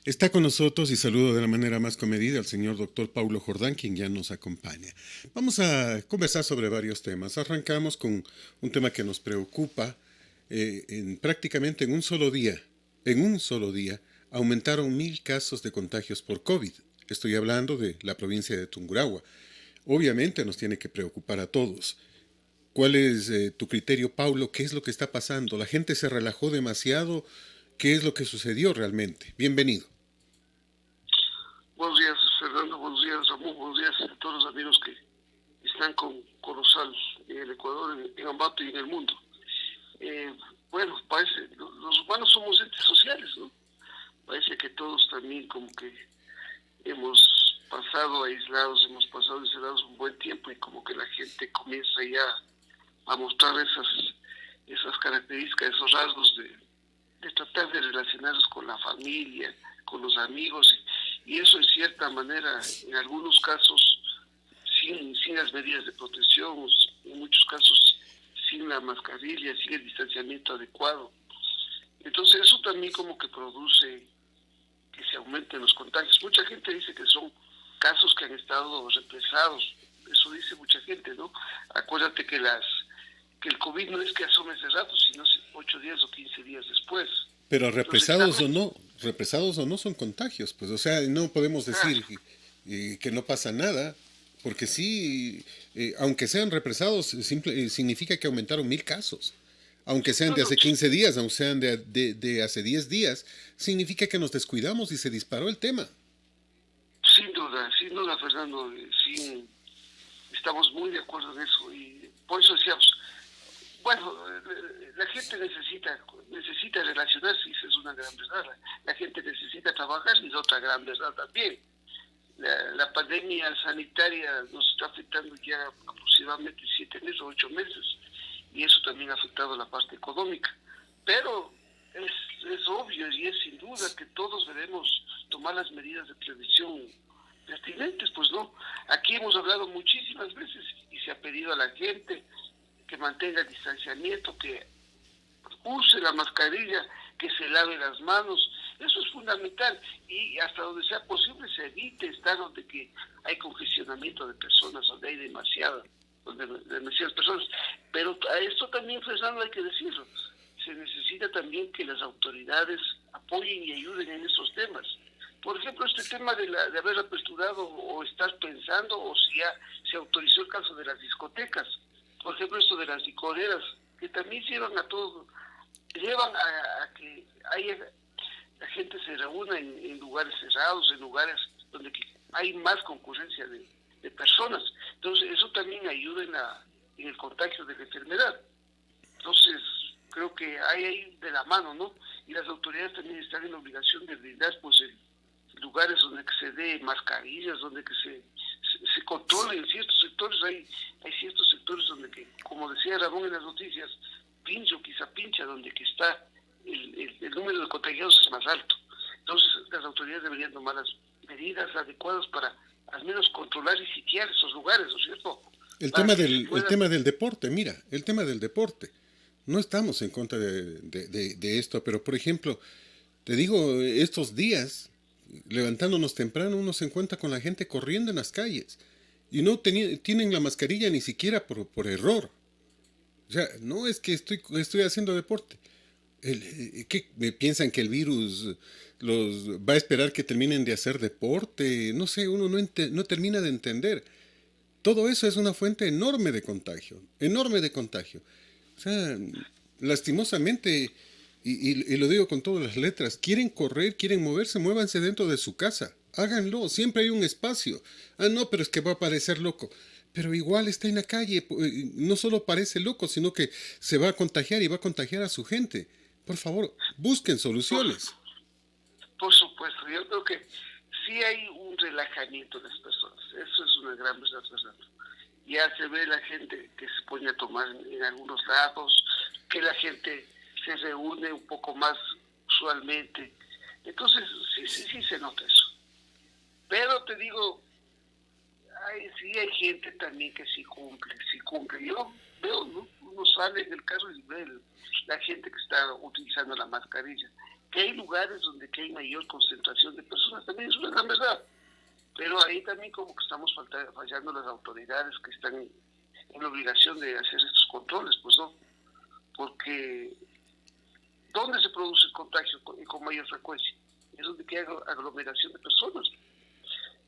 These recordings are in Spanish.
Está con nosotros y saludo de la manera más comedida al señor doctor Paulo Jordán, quien ya nos acompaña. Vamos a conversar sobre varios temas. Arrancamos con un tema que nos preocupa. Prácticamente en un solo día, aumentaron 1.000 casos de contagios por COVID. Estoy hablando de la provincia de Tungurahua. Obviamente nos tiene que preocupar a todos. ¿Cuál es tu criterio, Paulo? ¿Qué es lo que está pasando? ¿La gente se relajó demasiado? ¿Qué es lo que sucedió realmente? Bienvenido. Buenos días, Fernando. Buenos días, Ramón. Buenos días a todos los amigos que están con Corozal en el Ecuador, en Ambato y en el mundo. Eh, bueno, parece, los humanos somos entes sociales, ¿no? Parece que todos también como que hemos pasado aislados, hemos pasado encerrados un buen tiempo y como que la gente comienza ya a mostrar esas características, esos rasgos de tratar de relacionarse con la familia, con los amigos, y eso en cierta manera, en algunos casos, sin las medidas de protección, en muchos casos sin la mascarilla, sin el distanciamiento adecuado. Entonces eso también como que produce que se aumenten los contagios. Mucha gente dice que son casos que han estado represados, eso dice mucha gente, ¿no? Acuérdate que el COVID no es que asome ese rato, sino 8 días o 15 días después. Pero Entonces, también, represados o no son contagios, pues, o sea, no podemos decir claro, que no pasa nada, porque sí, aunque sean represados, significa que aumentaron 1.000 casos. Aunque sean no, de no, hace 15 días, aunque sean de hace 10 días, significa que nos descuidamos y se disparó el tema. sin duda, Fernando, sí, estamos muy de acuerdo en eso y por eso decíamos, bueno, la gente necesita relacionarse, y esa es una gran verdad. La gente necesita trabajar y es otra gran verdad también. La pandemia sanitaria nos está afectando ya aproximadamente 7 meses o 8 meses y eso también ha afectado la parte económica. Pero es obvio y es sin duda que todos debemos tomar las medidas de prevención pertinentes, pues no. Aquí hemos hablado muchísimas veces y se ha pedido a la gente que mantenga el distanciamiento, que use la mascarilla, que se lave las manos. Eso es fundamental y hasta donde sea posible se evite estar donde que hay congestionamiento de personas, donde hay demasiadas personas. Pero a esto también, Fernando, hay que decirlo. Se necesita también que las autoridades apoyen y ayuden en esos temas. Por ejemplo, este tema de haber aperturado o estar pensando o si ya se autorizó el caso de las discotecas. Por ejemplo, esto de las licoreras, que también llevan a que haya, la gente se reúna en lugares cerrados, en lugares donde hay más concurrencia de personas. Entonces, eso también ayuda en el contagio de la enfermedad. Entonces, creo que hay ahí de la mano, ¿no? Y las autoridades también están en la obligación de brindar, pues, lugares donde que se dé mascarillas, donde que se controle en ciertos sectores. Hay ciertos sectores donde que, como decía Ramón en las noticias, pincho, quizá pincha, donde que está el número de contagiados es más alto. Entonces, las autoridades deberían tomar las medidas adecuadas para al menos controlar y sitiar esos lugares, ¿no es cierto? Para que se El pueda. tema del deporte, mira, el tema del deporte. No estamos en contra de esto, pero por ejemplo, te digo, estos días, levantándonos temprano, uno se encuentra con la gente corriendo en las calles y no tienen la mascarilla ni siquiera por error. O sea, no es que estoy haciendo deporte. ¿Qué piensan que el virus los va a esperar que terminen de hacer deporte? No sé, uno no termina de entender. Todo eso es una fuente enorme de contagio, enorme de contagio. O sea, lastimosamente, y lo digo con todas las letras, quieren correr, quieren moverse, muévanse dentro de su casa. Háganlo, siempre hay un espacio. Ah, no, pero es que va a parecer loco. Pero igual está en la calle, no solo parece loco, sino que se va a contagiar y va a contagiar a su gente. Por favor, busquen Por, soluciones. por supuesto, yo creo que sí hay un relajamiento de las personas. Eso es una gran verdad, Fernando. Ya se ve la gente que se pone a tomar en algunos lados, que la gente se reúne un poco más usualmente. Entonces, sí se nota eso. Pero te digo, sí hay gente también que sí cumple. Yo veo, ¿no? Uno sale del carro y ve la gente que está utilizando la mascarilla. Que hay lugares donde que hay mayor concentración de personas, también es una gran verdad. Pero ahí también como que estamos fallando las autoridades que están en la obligación de hacer estos controles, pues no. Porque ¿dónde se produce el contagio con mayor frecuencia? Es donde hay aglomeración de personas.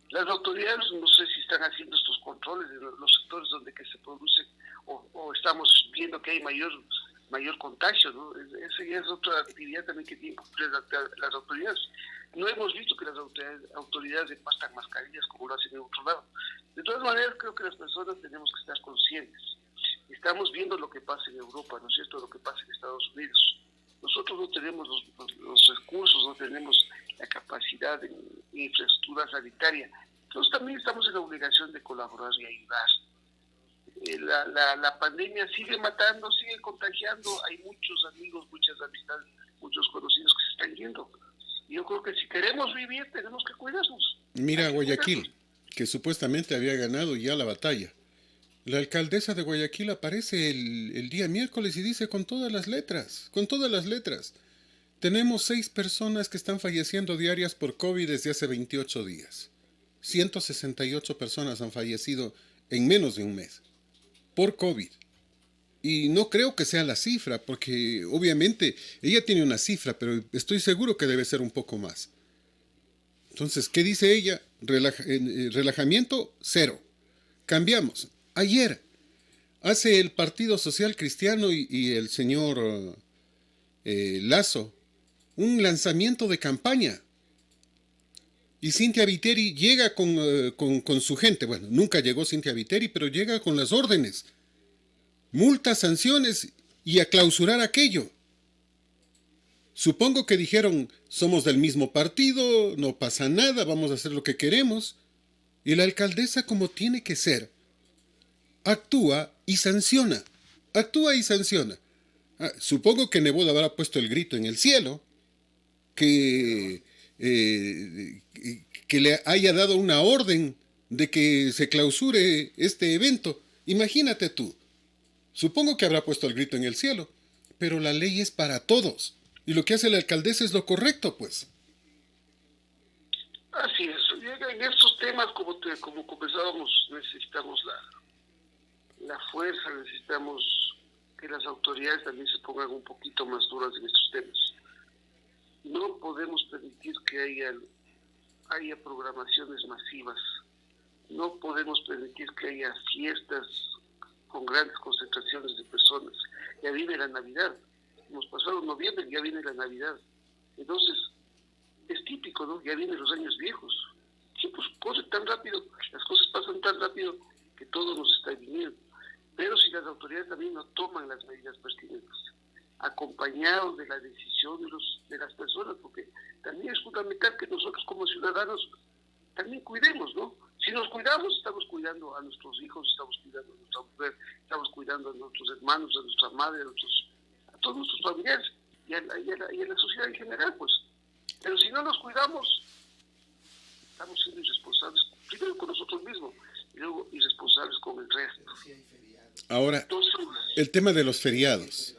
Las autoridades no sé si están haciendo estos controles en los sectores donde que se produce o estamos viendo que hay mayor contagio, ¿no? Esa ya es otra actividad también que tienen que cumplir las autoridades. No hemos visto que las autoridades repartan mascarillas como lo hacen en otro lado. De todas maneras, creo que las personas tenemos que estar conscientes. Estamos viendo lo que pasa en Europa, ¿no es cierto?, lo que pasa en Estados Unidos. Nosotros no tenemos los recursos, no tenemos la capacidad en infraestructura sanitaria. Entonces también estamos en la obligación de colaborar y ayudar. La pandemia sigue matando, sigue contagiando. Hay muchos amigos, muchas amistades, muchos conocidos que se están yendo. Y yo creo que si queremos vivir, tenemos que cuidarnos. Mira Guayaquil, que supuestamente había ganado ya la batalla. La alcaldesa de Guayaquil aparece el día miércoles y dice con todas las letras, tenemos 6 personas que están falleciendo diarias por COVID desde hace 28 días. 168 personas han fallecido en menos de un mes por COVID. Y no creo que sea la cifra, porque obviamente ella tiene una cifra, pero estoy seguro que debe ser un poco más. Entonces, ¿qué dice ella? Relajamiento, 0. Cambiamos. Ayer hace el Partido Social Cristiano y el señor Lazo un lanzamiento de campaña. Y Cynthia Viteri llega con su gente. Bueno, nunca llegó Cynthia Viteri, pero llega con las órdenes. Multas, sanciones y a clausurar aquello. Supongo que dijeron, somos del mismo partido, no pasa nada, vamos a hacer lo que queremos. Y la alcaldesa, como tiene que ser, actúa y sanciona. Supongo que Nebot habrá puesto el grito en el cielo, que le haya dado una orden de que se clausure este evento. Imagínate tú. Supongo que habrá puesto el grito en el cielo, pero la ley es para todos. Y lo que hace la alcaldesa es lo correcto, pues. Así es. En estos temas, como conversábamos, necesitamos la fuerza, necesitamos que las autoridades también se pongan un poquito más duras en estos temas. No podemos permitir que haya programaciones masivas. No podemos permitir que haya fiestas con grandes concentraciones de personas. Ya viene la Navidad. Hemos pasado noviembre, ya viene la Navidad. Entonces, es típico, ¿no? Ya vienen los años viejos. Sí, pues corre tan rápido, las cosas pasan tan rápido que todo nos está viniendo. Pero si las autoridades también no toman las medidas pertinentes, acompañados de la decisión de las personas, porque también es fundamental que nosotros como ciudadanos también cuidemos, ¿no? Si nos cuidamos, estamos cuidando a nuestros hijos, estamos cuidando a nuestra mujer, estamos cuidando a nuestros hermanos, a nuestra madre, a todos nuestros familiares y a la sociedad en general, pues. Pero si no nos cuidamos, estamos siendo irresponsables, primero con nosotros mismos y luego irresponsables con el resto. Ahora, Entonces, el tema de los feriados,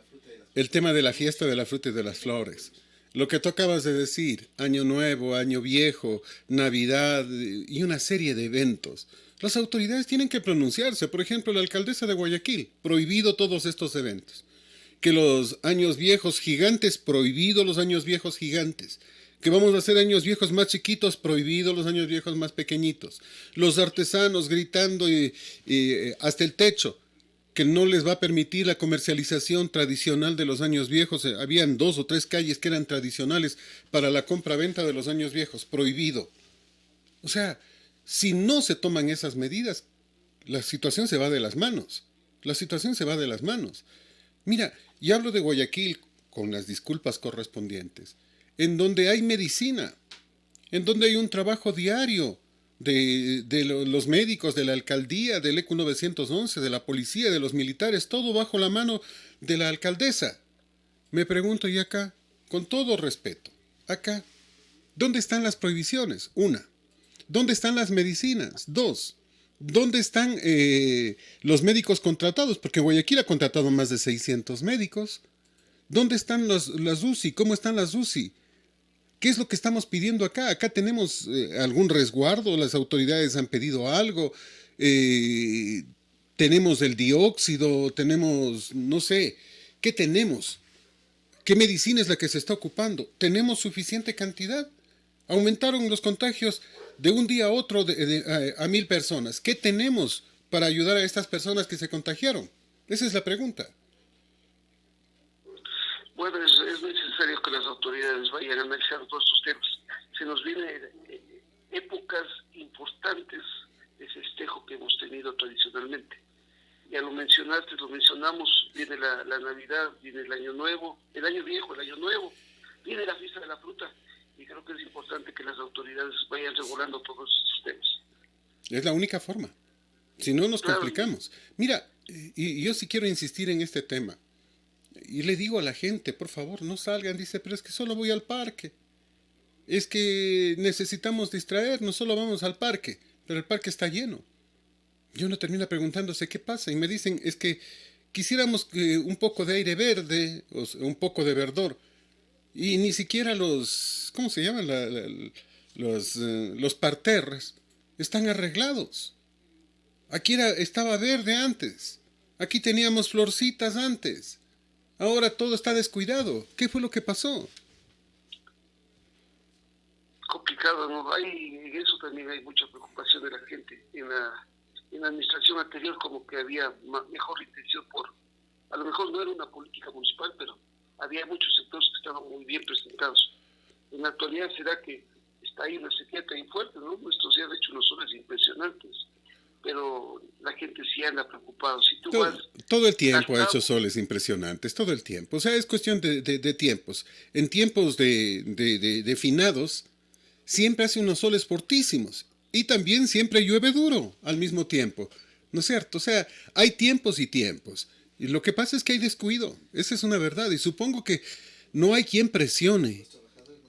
el tema de la fiesta de la fruta y de las flores, lo que tú acabas de decir, Año Nuevo, Año Viejo, Navidad y una serie de eventos. Las autoridades tienen que pronunciarse. Por ejemplo, la alcaldesa de Guayaquil, prohibido todos estos eventos. Que los años viejos gigantes, prohibido los años viejos gigantes. Que vamos a hacer años viejos más chiquitos, prohibido los años viejos más pequeñitos. Los artesanos gritando hasta el techo, que no les va a permitir la comercialización tradicional de los años viejos. Habían 2 o 3 calles que eran tradicionales para la compra-venta de los años viejos, prohibido. O sea, si no se toman esas medidas, la situación se va de las manos. Mira, y hablo de Guayaquil con las disculpas correspondientes, en donde hay medicina, en donde hay un trabajo diario de los médicos, de la alcaldía, del ECU 911, de la policía, de los militares, todo bajo la mano de la alcaldesa. Me pregunto, y acá, con todo respeto, acá, ¿dónde están las prohibiciones? 1. ¿Dónde están las medicinas? 2. ¿Dónde están los médicos contratados? Porque Guayaquil ha contratado más de 600 médicos. ¿Dónde están las UCI? ¿Cómo están las UCI? ¿Qué es lo que estamos pidiendo acá? Acá tenemos algún resguardo, las autoridades han pedido algo, eh, tenemos el dióxido, tenemos, no sé, ¿qué tenemos? ¿Qué medicina es la que se está ocupando? ¿Tenemos suficiente cantidad? Aumentaron los contagios de un día a otro a 1.000 personas. ¿Qué tenemos para ayudar a estas personas que se contagiaron? Esa es la pregunta. Bueno, es necesario que las autoridades vayan analizando todos estos temas. Se nos vienen épocas importantes de festejo que hemos tenido tradicionalmente. Ya lo mencionaste, lo mencionamos, viene la Navidad, viene el Año Nuevo, el Año Viejo, el Año Nuevo, viene la fiesta de la fruta, y creo que es importante que las autoridades vayan regulando todos estos temas. Es la única forma. Si no, nos Claro. complicamos. Mira, y yo sí quiero insistir en este tema. Y le digo a la gente, por favor, no salgan. Dice, pero es que solo voy al parque. Es que necesitamos distraernos, solo vamos al parque. Pero el parque está lleno. Y uno termina preguntándose qué pasa. Y me dicen, es que quisiéramos un poco de aire verde, o sea, un poco de verdor. Y ni siquiera los, ¿cómo se llaman? Los parterres están arreglados. Aquí estaba verde antes. Aquí teníamos florcitas antes. Ahora todo está descuidado. ¿Qué fue lo que pasó? Complicado, ¿no? En eso también hay mucha preocupación de la gente. En la administración anterior como que había mejor intención a lo mejor no era una política municipal, pero había muchos sectores que estaban muy bien presentados. En la actualidad será que está ahí una sequía tan fuerte, ¿no? Estos días han hecho unos soles impresionantes, pero la gente sí anda preocupada. Si tú vas Todo el tiempo al ha hecho campo, soles impresionantes, todo el tiempo. O sea, es cuestión de tiempos. En tiempos de finados, siempre hace unos soles fortísimos. Y también siempre llueve duro al mismo tiempo. ¿No es cierto? O sea, hay tiempos y tiempos. Y lo que pasa es que hay descuido. Esa es una verdad. Y supongo que no hay quien presione.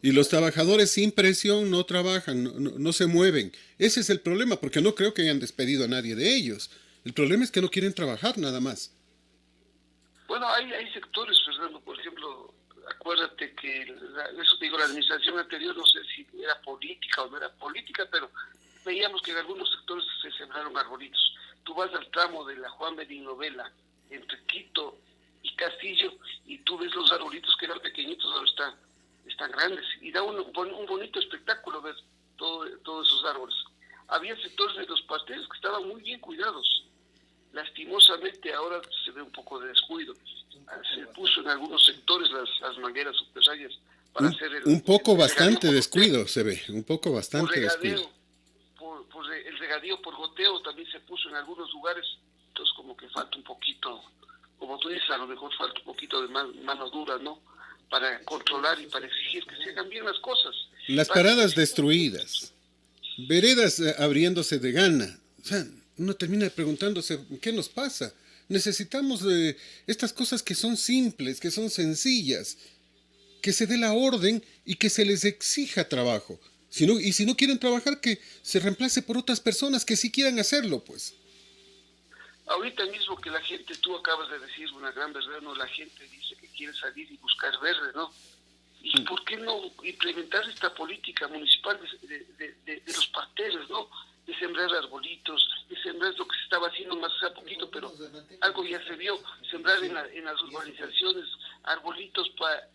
Y los trabajadores sin presión no trabajan, no se mueven. Ese es el problema, porque no creo que hayan despedido a nadie de ellos. El problema es que no quieren trabajar nada más. bueno, hay sectores, Fernando, por ejemplo, acuérdate que, eso te digo, la administración anterior, no sé si era política o no era política, pero veíamos que en algunos sectores se sembraron arbolitos. Tú vas al tramo de la Juan Benín Novela, entre Quito y Castillo, y tú ves los arbolitos que eran pequeñitos, ahora están grandes, y da un bonito espectáculo ver todos esos árboles. Había sectores de los pasteles que estaban muy bien cuidados. Lastimosamente ahora se ve un poco de descuido. Se puso en algunos sectores las mangueras subterráneas para hacer Un poco el regadío bastante por descuido goteo. se ve, un poco Por bastante descuido. regadeo, el regadío por goteo también se puso en algunos lugares. Entonces como que falta un poquito, como tú dices, a lo mejor falta un poquito de mano dura, ¿no? Para controlar y para exigir que se hagan bien las cosas. Las Para paradas que destruidas, veredas abriéndose de gana. O sea, uno termina preguntándose, ¿qué nos pasa? Necesitamos estas cosas que son simples, que son sencillas, que se dé la orden y que se les exija trabajo. Y si no quieren trabajar, que se reemplace por otras personas que sí quieran hacerlo, pues. ahorita mismo que la gente, tú acabas de decir una gran verdad, ¿no? La gente dice que quiere salir y buscar verde, ¿no? ¿Y por qué no implementar esta política municipal de los parterres, ¿no? De sembrar arbolitos, de sembrar lo que se estaba haciendo más hace poquito, pero algo ya se vio, sembrar en las urbanizaciones arbolitos para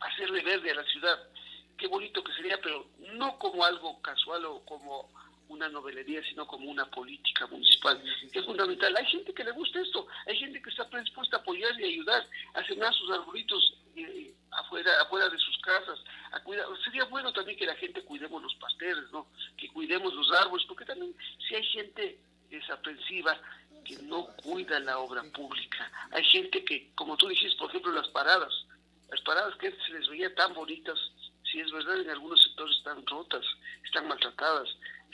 hacerle verde a la ciudad. Qué bonito que sería, pero no como algo casual o como una novelería, sino como una política municipal, que es fundamental. Hay gente que le gusta esto, hay gente que está predispuesta a apoyar y ayudar a sembrar sus arbolitos afuera de sus casas, a cuidar. Sería bueno también que la gente cuidemos los pasteles, ¿no? Que cuidemos los árboles, porque también si hay gente desaprensiva que no cuida la obra pública, hay gente que, como tú dijiste, por ejemplo, las paradas que se les veía tan bonitas, si es verdad, en algunos sectores están rotas, están maltratadas,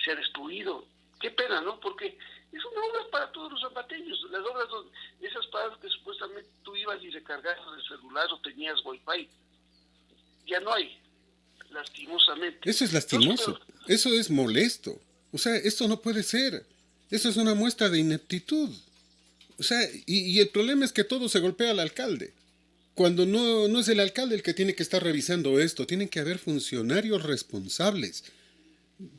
se ha destruido. Qué pena, ¿no? Porque es una obra para todos los zapateños. Las obras, esas paradas que supuestamente tú ibas y recargabas el celular o tenías wifi, ya no hay, lastimosamente. Eso es Entonces, lastimoso, eso es molesto. O sea, esto no puede ser. Eso es una muestra de ineptitud. O sea, y el problema es que todo se golpea al alcalde. cuando no es el alcalde el que tiene que estar revisando esto, tienen que haber funcionarios responsables.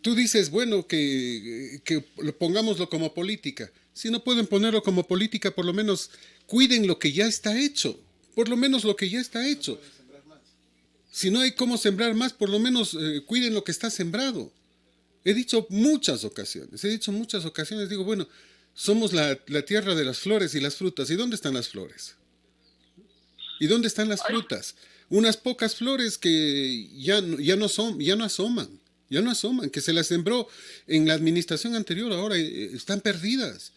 Tú dices, bueno, que pongámoslo como política. Si no pueden ponerlo como política, por lo menos cuiden lo que ya está hecho. Por lo menos lo que ya está hecho. Si no hay cómo sembrar más, por lo menos cuiden lo que está sembrado. He dicho muchas ocasiones, digo, bueno, somos la tierra de las flores y las frutas. ¿Y dónde están las flores? ¿Y dónde están las Ay, frutas? Unas pocas flores que ya no asoman, que se las sembró en la administración anterior, ahora están perdidas,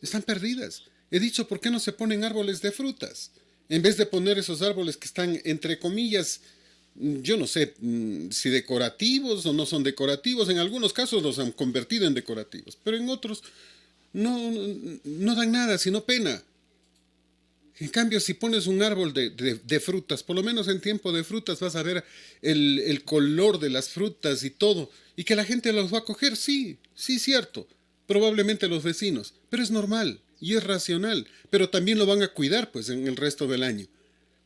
están perdidas. He dicho, ¿por qué no se ponen árboles de frutas? En vez de poner esos árboles que están, entre comillas, yo no sé si decorativos o no son decorativos, en algunos casos los han convertido en decorativos, pero en otros no dan nada, sino pena. En cambio, si pones un árbol de frutas, por lo menos en tiempo de frutas vas a ver el color de las frutas y todo, y que la gente los va a coger, sí, sí, cierto, probablemente los vecinos, pero es normal y es racional, pero también lo van a cuidar pues en el resto del año.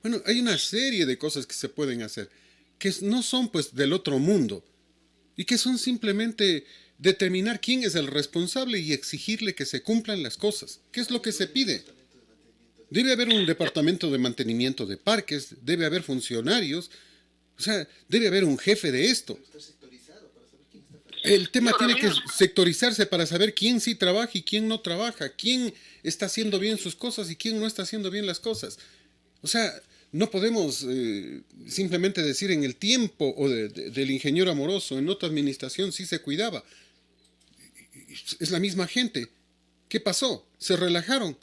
Bueno, hay una serie de cosas que se pueden hacer, que no son pues del otro mundo, y que son simplemente determinar quién es el responsable y exigirle que se cumplan las cosas. ¿Qué es lo que se pide? Debe haber un departamento de mantenimiento de parques, debe haber funcionarios, o sea, debe haber un jefe de esto. El y tema ahora tiene que amigos, sectorizarse para saber quién sí trabaja y quién no trabaja, quién está haciendo bien sus cosas y quién no está haciendo bien las cosas. O sea, no podemos simplemente decir en el tiempo del ingeniero Amoroso, en otra administración sí se cuidaba. Es la misma gente. ¿Qué pasó? Se relajaron.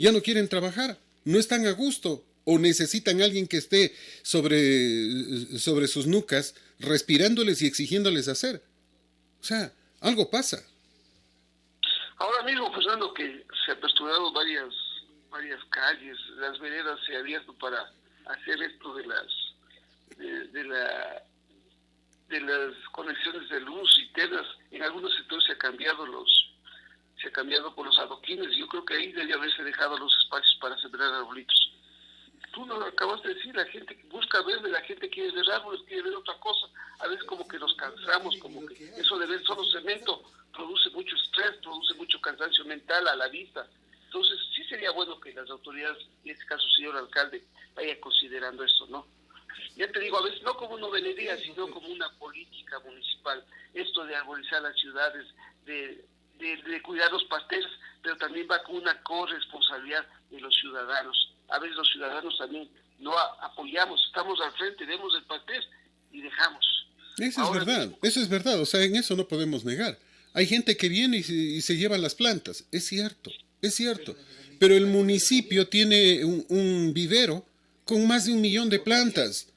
Ya no quieren trabajar. No están a gusto. O necesitan a alguien que esté sobre sus nucas, respirándoles y exigiéndoles hacer. O sea, algo pasa. ahora mismo, Fernando, que se han aperturado varias calles, las veredas se han abierto para hacer esto de la de las conexiones de luz y telas. En algunos sectores se ha cambiado por los adoquines. Yo creo que ahí debe haberse dejado los espacios para sembrar arbolitos. Tú lo acabas de decir, la gente busca verde, la gente quiere ver árboles, quiere ver otra cosa. A veces como que nos cansamos, como que eso de ver solo cemento produce mucho estrés, produce mucho cansancio mental a la vista. Entonces sí sería bueno que las autoridades, en este caso señor alcalde, vaya considerando esto, ¿no? Ya te digo, a veces no como una novelería, sino como una política municipal. Esto de arborizar las ciudades, de cuidar los pasteles, pero también va con una corresponsabilidad de los ciudadanos. A veces los ciudadanos también no apoyamos, estamos al frente, vemos el pastel y dejamos. Ahora mismo, Eso es verdad, o sea, en eso no podemos negar. Hay gente que viene y se lleva las plantas, es cierto, pero el municipio tiene un vivero con más de 1 millón de plantas.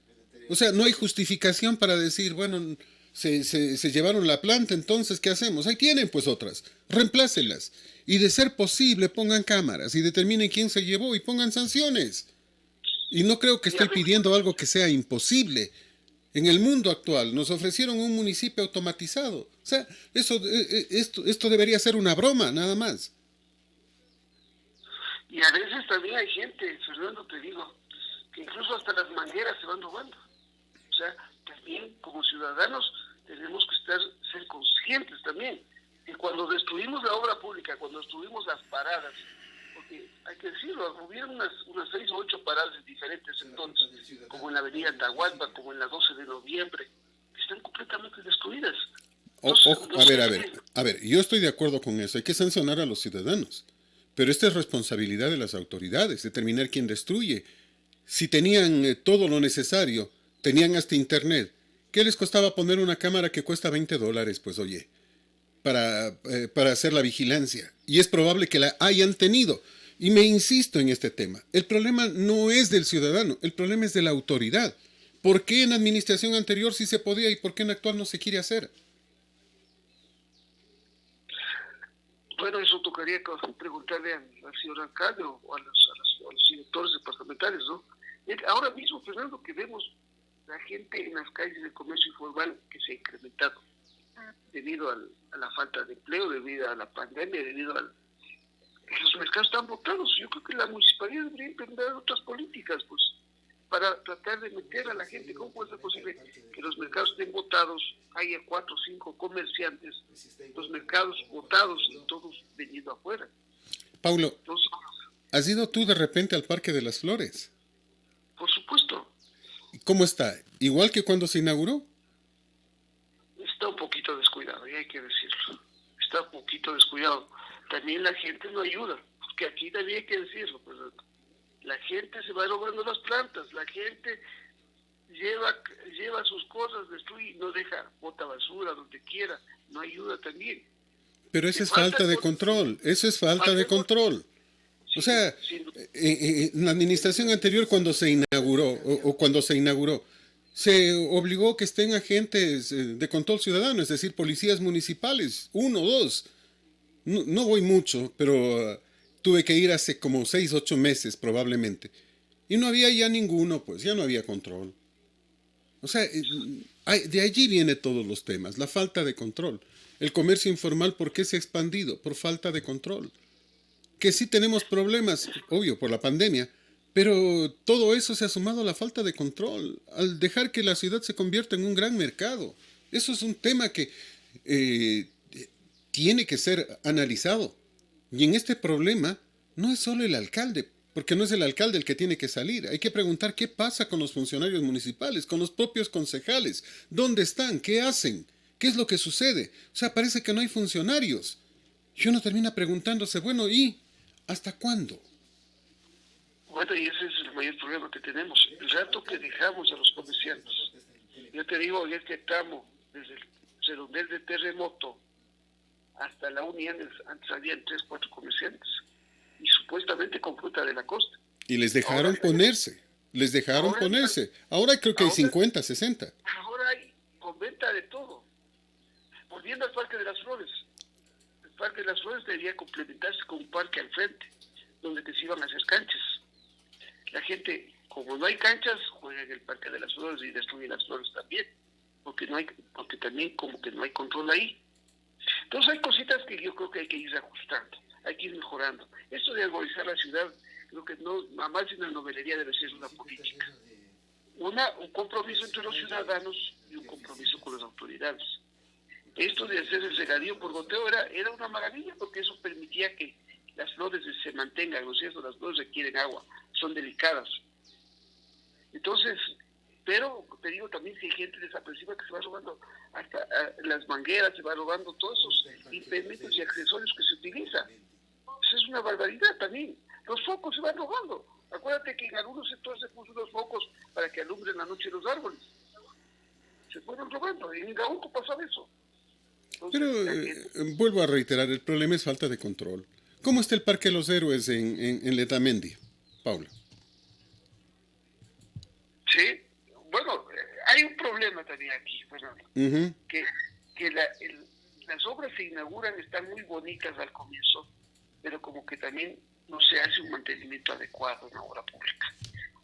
O sea, no hay justificación para decir, bueno, se llevaron la planta, entonces, ¿qué hacemos? Ahí tienen pues otras, reemplácelas. Y de ser posible, pongan cámaras y determinen quién se llevó y pongan sanciones. Y no creo que y a estoy veces, pidiendo algo que sea imposible. En el mundo actual nos ofrecieron un municipio automatizado. O sea, esto debería ser una broma, nada más. y a veces también hay gente, Fernando, te digo, que incluso hasta las mangueras se van robando. O sea, también como ciudadanos tenemos que ser conscientes también que cuando destruimos la obra pública, cuando destruimos las paradas, porque hay que decirlo, hubieron unas 6 o 8 paradas en diferentes entonces, como en la avenida Atahualpa, como en la 12 de noviembre, que están completamente destruidas. Entonces, Ojo, a ver, yo estoy de acuerdo con eso, hay que sancionar a los ciudadanos, pero esta es responsabilidad de las autoridades, determinar quién destruye. Si tenían todo lo necesario, tenían hasta internet, ¿qué les costaba poner una cámara que cuesta $20? Pues oye, para hacer la vigilancia. Y es probable que la hayan tenido. Y me insisto en este tema. El problema no es del ciudadano, el problema es de la autoridad. ¿Por qué en administración anterior sí se podía y por qué en actual no se quiere hacer? bueno, eso tocaría preguntarle al señor alcalde o a los directores departamentales, ¿no? Ahora mismo, Fernando, que vemos la gente en las calles de comercio informal que se ha incrementado debido a la falta de empleo, debido a la pandemia, debido a que los mercados están botados. Yo creo que la municipalidad debería implementar otras políticas, pues. para tratar de meter a la gente. ¿Cómo puede ser posible que los mercados estén botados, haya 4 o 5 comerciantes, los mercados botados y todos vendiendo afuera? Paulo, Entonces, ¿has ido tú de repente al Parque de las Flores? por supuesto, ¿Cómo está? ¿Igual que cuando se inauguró? está un poquito descuidado, y hay que decirlo. Está un poquito descuidado. También la gente no ayuda, porque aquí también hay que decirlo. Pues, la gente se va robando las plantas, la gente lleva sus cosas, destruye, no deja, bota basura donde quiera, no ayuda también. Pero eso es falta de control, eso es falta de control. O sea, en la administración anterior cuando se inauguró, o cuando se inauguró, se obligó que estén agentes de control ciudadano, es decir, policías municipales, 1 o 2. No, no voy mucho, pero tuve que ir hace como 6, 8 meses probablemente. Y no había ya ninguno, pues ya no había control. O sea, de allí vienen todos los temas, la falta de control. El comercio informal, ¿por qué se ha expandido? Por falta de control. Que sí tenemos problemas, obvio, por la pandemia, pero todo eso se ha sumado a la falta de control, al dejar que la ciudad se convierta en un gran mercado. Eso es un tema que eh, tiene que ser analizado. Y en este problema no es solo el alcalde, porque no es el alcalde el que tiene que salir. Hay que preguntar qué pasa con los funcionarios municipales, con los propios concejales. ¿Dónde están? ¿Qué hacen? ¿Qué es lo que sucede? O sea, parece que no hay funcionarios. Y uno termina preguntándose, bueno, ¿y hasta cuándo? Bueno, y ese es el mayor problema que tenemos. El rato que dejamos a los comerciantes. Yo te digo, en este tramo, desde el redondel de terremoto hasta la Unión, antes habían 3, 4 comerciantes. Y supuestamente con fruta de la costa. Y les dejaron ponerse. Les dejaron ponerse. Ahora creo que hay 50, 60. Ahora hay con venta de todo. Volviendo al Parque de las Flores. El Parque de las Flores debería complementarse con un parque al frente, donde se iban a hacer canchas. La gente, como no hay canchas, juega en el Parque de las Flores y destruye las flores también, porque también como que no hay control ahí. Entonces hay cositas que yo creo que hay que ir ajustando, hay que ir mejorando. Esto de arborizar la ciudad, creo que no, más de una novelería debe ser una política. Un compromiso entre los ciudadanos y un compromiso con las autoridades. Esto de hacer el regadío por goteo era una maravilla, porque eso permitía que las flores se mantengan, ¿no es cierto? Las flores requieren agua, son delicadas. Entonces, pero te digo también si hay gente desapresiva que se va robando hasta las mangueras, se va robando todos esos implementos y accesorios que se utilizan. Eso es una barbaridad también. Los focos se van robando. Acuérdate que en algunos sectores se puso los focos para que alumbren la noche los árboles. Se fueron robando. En Ingaúco pasaba eso. Entonces, pero vuelvo a reiterar, el problema es falta de control. ¿Cómo está el Parque de los Héroes en Letamendia, Paula? Sí, bueno, hay un problema también aquí, Fernando, que las obras se inauguran, están muy bonitas al comienzo, pero como que también no se hace un mantenimiento adecuado en la obra pública.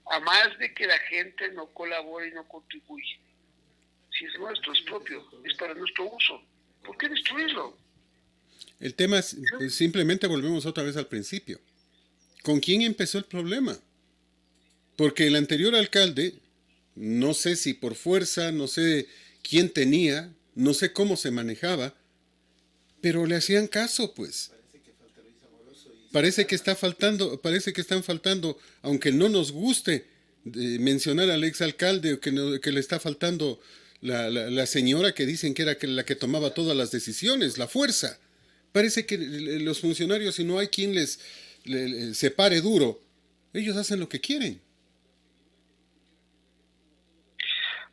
A más de que la gente no colabora y no contribuye. Si es nuestro, es propio, es para nuestro uso. ¿Por qué destruirlo? El tema es, simplemente volvemos otra vez al principio. ¿Con quién empezó el problema? Porque el anterior alcalde, no sé si por fuerza, no sé quién tenía, no sé cómo se manejaba, pero le hacían caso, pues. Parece que están faltando, aunque no nos guste mencionar al exalcalde, o que le está faltando la señora que dicen que era la que tomaba todas las decisiones, la fuerza. Parece que los funcionarios, si no hay quien les separe duro, ellos hacen lo que quieren.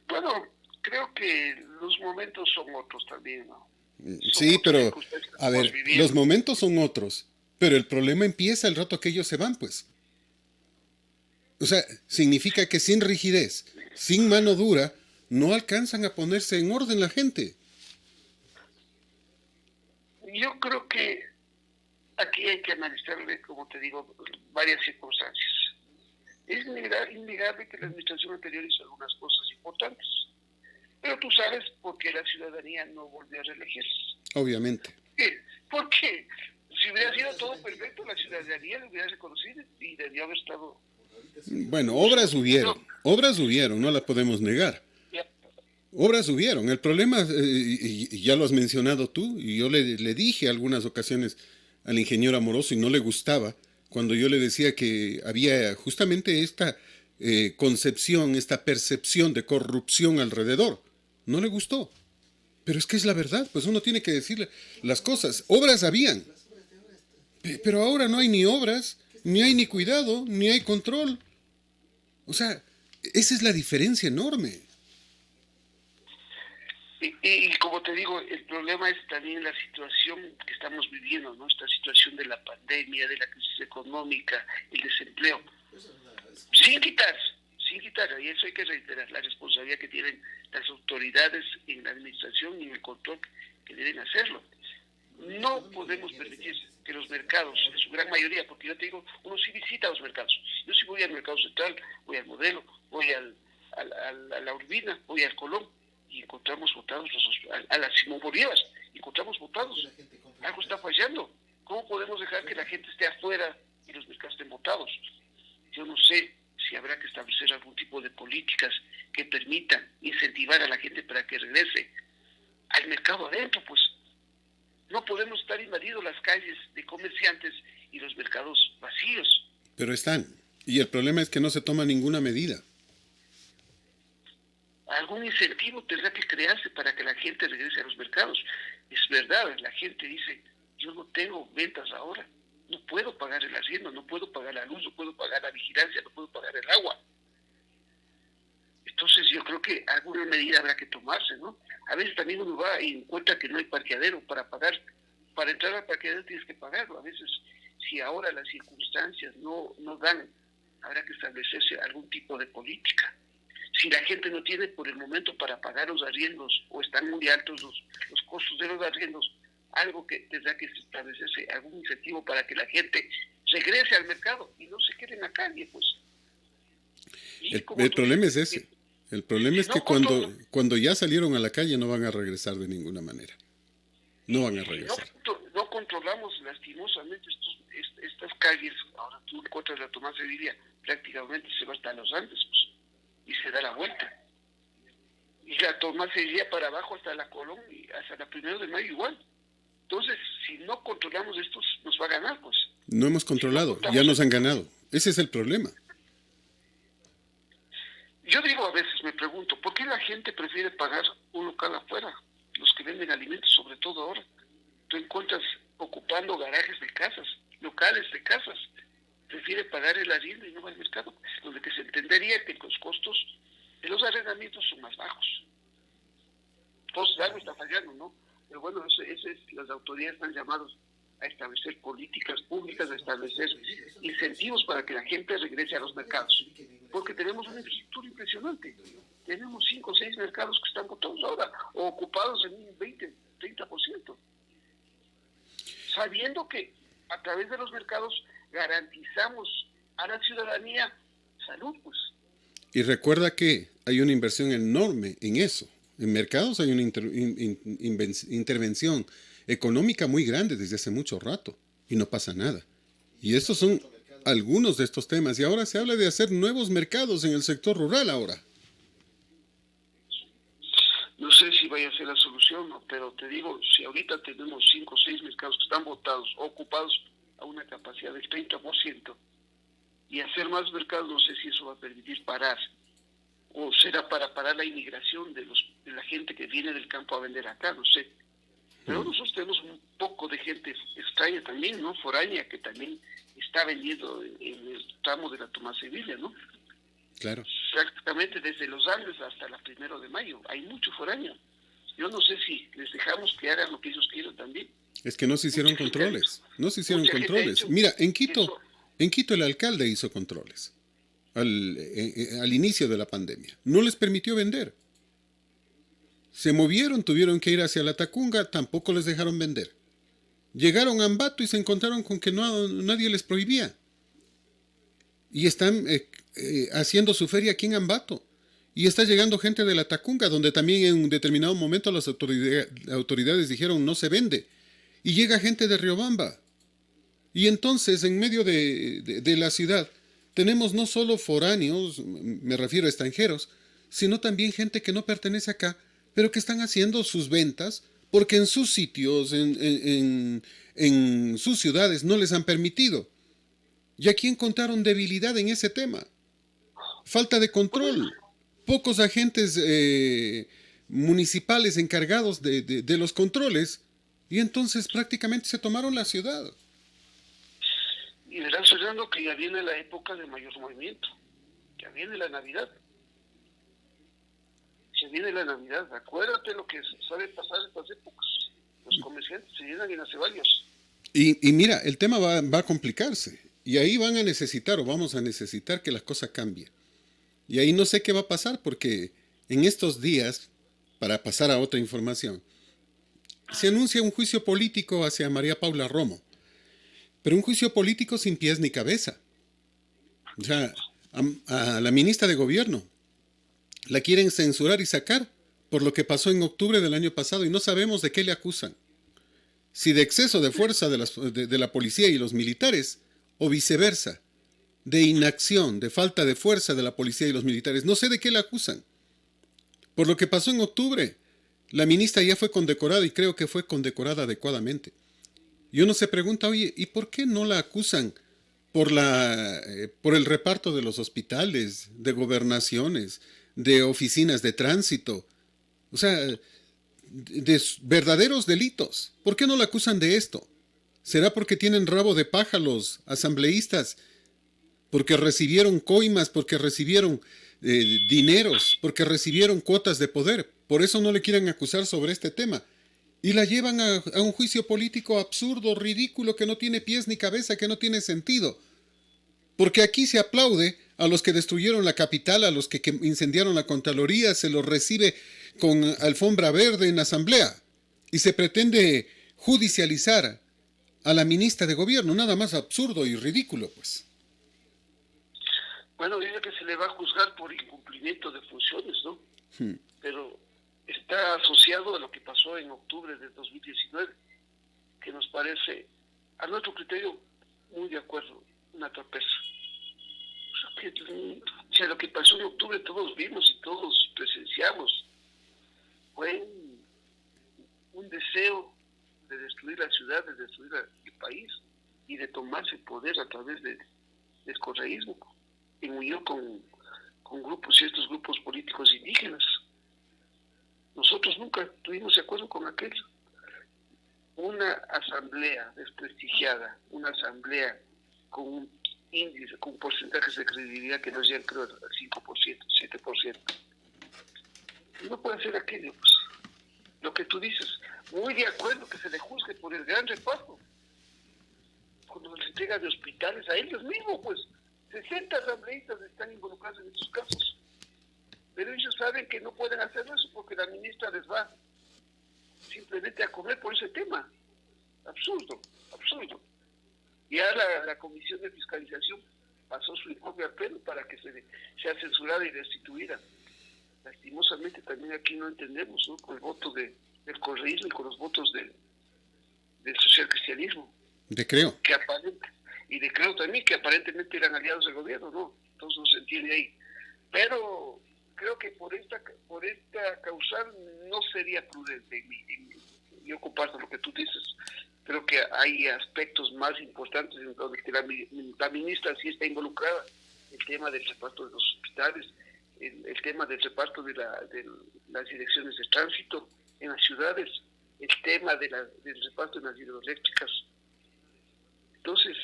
Bueno, creo que los momentos son otros también, ¿no? Sí, pero, a ver, los momentos son otros, pero el problema empieza el rato que ellos se van, pues. O sea, significa que sin rigidez, sin mano dura, no alcanzan a ponerse en orden la gente. Yo creo que aquí hay que analizarle, como te digo, varias circunstancias. Es innegable que la administración anterior hizo algunas cosas importantes, pero tú sabes por qué la ciudadanía no volvió a reelegirse. Obviamente. ¿Por qué? Si hubiera sido todo perfecto, la ciudadanía lo hubiera reconocido y debió haber estado... Bueno, obras hubieron. Obras hubieron, no las podemos negar. Ya, Obras hubieron. El problema, y ya lo has mencionado tú, y yo le dije algunas ocasiones al ingeniero Amoroso y no le gustaba cuando yo le decía que había justamente esta concepción, esta percepción de corrupción alrededor. No le gustó. Pero es que es la verdad, pues uno tiene que decirle las cosas. Obras habían, pero ahora no hay ni obras, ni hay ni cuidado, ni hay control. O sea, esa es la diferencia enorme. y como te digo, el problema es también la situación que estamos viviendo, ¿no? Esta situación de la pandemia, de la crisis económica, el desempleo. Sin quitar, sin quitar, y eso hay que reiterar, la responsabilidad que tienen las autoridades en la administración y en el control que deben hacerlo. No podemos permitir que los mercados, en su gran mayoría, porque yo te digo, uno sí visita los mercados. Yo sí voy al Mercado Central, voy al Modelo, voy a la Urbina, voy al Colón, y encontramos votados a la Simón Bolívar, encontramos votados. Algo está fallando. ¿Cómo podemos dejar que la gente esté afuera y los mercados estén votados? Yo no sé si habrá que establecer algún tipo de políticas que permitan incentivar a la gente para que regrese al mercado adentro, pues. No podemos estar invadidos las calles de comerciantes y los mercados vacíos. Pero están. Y el problema es que no se toma ninguna medida. Algún incentivo tendrá que crearse para que la gente regrese a los mercados. Es verdad, la gente dice, yo no tengo ventas ahora, no puedo pagar el arriendo, no puedo pagar la luz, no puedo pagar la vigilancia, no puedo pagar el agua. Entonces yo creo que alguna medida habrá que tomarse, ¿no? A veces también uno va y encuentra que no hay parqueadero para pagar. Para entrar al parqueadero tienes que pagarlo. A veces, si ahora las circunstancias no dan, habrá que establecerse algún tipo de política. Si la gente no tiene por el momento para pagar los arriendos o están muy altos los costos de los arriendos, algo que tendrá que establecerse, algún incentivo para que la gente regrese al mercado y no se quede en la calle, pues. El problema es ese. El problema es que cuando ya salieron a la calle no van a regresar de ninguna manera. No van a regresar. No controlamos lastimosamente estas calles. Ahora tú encuentras la Tomás Sevilla, prácticamente se va hasta los Andes, pues, y se da la vuelta. Y la Tomás Sevilla para abajo hasta la Colón y hasta la 1 de Mayo igual. Entonces, si no controlamos esto, nos va a ganar, pues. No hemos controlado, ya nos han ganado. Ese es el problema. Yo digo, a veces me pregunto, ¿por qué la gente prefiere pagar un local afuera? Los que venden alimentos, sobre todo ahora. Tú encuentras ocupando garajes de casas, locales de casas. Prefiere pagar el arriendo y no va al mercado, donde que se entendería que los costos de los arrendamientos son más bajos. Entonces algo está fallando, ¿no? Pero bueno, las autoridades están llamadas a establecer políticas públicas, a establecer incentivos para que la gente regrese a los mercados. Porque tenemos una infraestructura impresionante. Tenemos 5 o 6 mercados que están votados ahora, o ocupados en un 20, 30%. Sabiendo que a través de los mercados garantizamos a la ciudadanía salud, pues. Y recuerda que hay una inversión enorme en eso. En mercados hay una intervención económica muy grande desde hace mucho rato y no pasa nada. Y estos son algunos de estos temas. Y ahora se habla de hacer nuevos mercados en el sector rural ahora. No sé si vaya a ser la solución, ¿no? Pero te digo, si ahorita tenemos 5 o 6 mercados que están votados, ocupados a una capacidad del 30%, y hacer más mercados, no sé si eso va a permitir parar, o será para parar la inmigración de la gente que viene del campo a vender acá, no sé. Pero nosotros tenemos un poco de gente extraña también, ¿no? Foránea, que también está vendiendo en el tramo de la Tomás Sevilla, ¿no? Claro. Prácticamente desde los Andes hasta la 1 de Mayo. Hay mucho foráneo. Yo no sé si les dejamos que hagan lo que ellos quieran también. Es que no se hicieron controles. No se hicieron controles. Mira, en Quito el alcalde hizo controles al inicio de la pandemia. No les permitió vender. Se movieron, tuvieron que ir hacia la Tacunga, tampoco les dejaron vender. Llegaron a Ambato y se encontraron con que nadie les prohibía. Y están haciendo su feria aquí en Ambato. Y está llegando gente de la Tacunga, donde también en un determinado momento las autoridades dijeron no se vende. Y llega gente de Riobamba. Y entonces, en medio de la ciudad, tenemos no solo foráneos, me refiero a extranjeros, sino también gente que no pertenece acá, pero que están haciendo sus ventas porque en sus sitios, en sus ciudades no les han permitido. Y aquí encontraron debilidad en ese tema. Falta de control. Pocos agentes municipales encargados de los controles y entonces prácticamente se tomaron la ciudad. Y verás, Fernando, que ya viene la época de mayor movimiento. Ya viene la Navidad. Ya viene la Navidad. Acuérdate lo que suele pasar en estas épocas. Los comerciantes se llenan en acebalios. Y mira, el tema va a complicarse. Y ahí van a necesitar o vamos a necesitar que las cosas cambien. Y ahí no sé qué va a pasar porque en estos días, para pasar a otra información, se anuncia un juicio político hacia María Paula Romo. Pero un juicio político sin pies ni cabeza. O sea, a la ministra de Gobierno la quieren censurar y sacar por lo que pasó en octubre del año pasado y no sabemos de qué le acusan. Si de exceso de fuerza de la policía y los militares o viceversa, de inacción, de falta de fuerza de la policía y los militares. No sé de qué le acusan. Por lo que pasó en octubre, la ministra ya fue condecorada y creo que fue condecorada adecuadamente. Y uno se pregunta, oye, ¿y por qué no la acusan por el reparto de los hospitales, de gobernaciones, de oficinas de tránsito? O sea, de verdaderos delitos. ¿Por qué no la acusan de esto? ¿Será porque tienen rabo de paja los asambleístas? ¿Porque recibieron coimas? ¿Porque recibieron dineros? ¿Porque recibieron cuotas de poder? Por eso no le quieren acusar sobre este tema. Y la llevan a un juicio político absurdo, ridículo, que no tiene pies ni cabeza, que no tiene sentido. Porque aquí se aplaude a los que destruyeron la capital, a los que incendiaron la Contraloría, se los recibe con alfombra verde en asamblea. Y se pretende judicializar a la ministra de Gobierno, nada más absurdo y ridículo, pues. Bueno, dice que se le va a juzgar por incumplimiento de funciones, ¿no? Pero está asociado a lo que pasó en octubre de 2019, que nos parece, a nuestro criterio, muy de acuerdo, una torpeza. O sea, lo que pasó en octubre todos vimos y todos presenciamos. Fue un deseo de destruir la ciudad, de destruir el país y de tomarse poder a través del correísmo, en unión con grupos y estos grupos políticos indígenas. Nosotros nunca estuvimos de acuerdo con aquello. Una asamblea desprestigiada, una asamblea con un índice, con porcentajes de credibilidad que nos llegan, creo, al 5%, 7%. No puede ser aquello, pues. Lo que tú dices, muy de acuerdo que se le juzgue por el gran reparto. Cuando se entrega de hospitales a ellos mismos, pues, 60 asambleístas están involucrados en estos casos. Pero ellos saben que no pueden hacer eso porque la ministra les va simplemente a comer por ese tema. Absurdo, absurdo. Ya la Comisión de Fiscalización pasó su informe al pleno para que sea censurada y destituida. Lastimosamente también aquí no entendemos, ¿no? Con el voto del correísmo y con los votos del socialcristianismo. De Creo. Y de Creo también, que aparentemente eran aliados del gobierno, ¿no? Entonces no se entiende ahí. Pero creo que por esta causal no sería prudente. Yo comparto lo que tú dices. Creo que hay aspectos más importantes en donde la ministra sí está involucrada. El tema del reparto de los hospitales, el tema del reparto de las direcciones de tránsito en las ciudades, el tema del reparto de las hidroeléctricas. Entonces,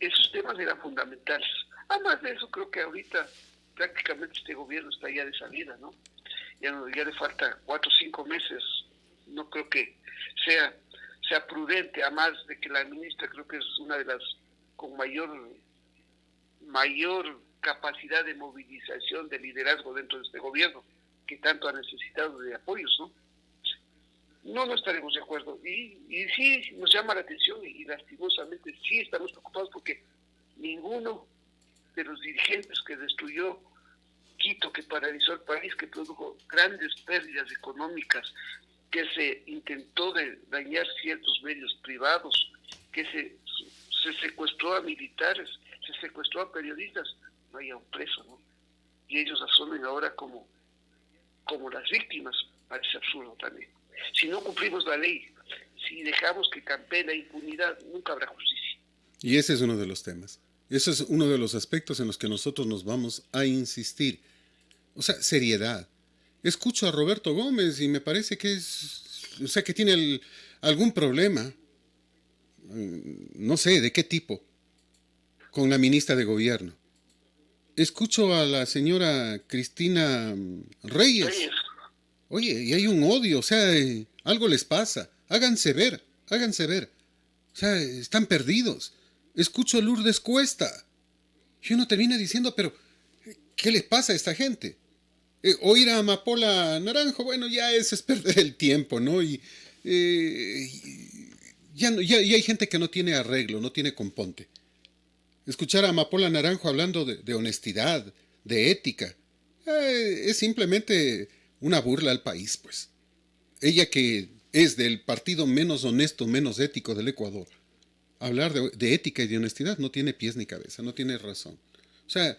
esos temas eran fundamentales. Además de eso, creo que ahorita prácticamente este gobierno está ya de salida, ¿no? Ya le falta 4 o 5 meses. No creo que sea prudente, además de que la ministra creo que es una de las con mayor capacidad de movilización, de liderazgo dentro de este gobierno, que tanto ha necesitado de apoyos, ¿no? No estaremos de acuerdo. Y sí nos llama la atención y lastimosamente sí estamos preocupados porque ninguno de los dirigentes que destruyó Quito, que paralizó el país, que produjo grandes pérdidas económicas, que se intentó dañar ciertos medios privados, que se secuestró a militares, se secuestró a periodistas, no haya un preso, ¿no? Y ellos asumen ahora como las víctimas. Parece absurdo también. Si no cumplimos la ley, si dejamos que campee la impunidad, nunca habrá justicia. Y ese es uno de los temas. Ese es uno de los aspectos en los que nosotros nos vamos a insistir. O sea, seriedad. Escucho a Roberto Gómez y me parece que que tiene algún problema, no sé de qué tipo, con la ministra de Gobierno. Escucho a la señora Cristina Reyes. Oye, y hay un odio, o sea, algo les pasa. Háganse ver, háganse ver. O sea, están perdidos. Escucho a Lourdes Cuesta. Y uno termina diciendo, pero, ¿qué les pasa a esta gente? Oír a Amapola Naranjo, bueno, ya es perder el tiempo, ¿no? Y ya hay gente que no tiene arreglo, no tiene componte. Escuchar a Amapola Naranjo hablando de honestidad, de ética, es simplemente una burla al país, pues. Ella que es del partido menos honesto, menos ético del Ecuador, hablar de ética y de honestidad no tiene pies ni cabeza, no tiene razón. O sea,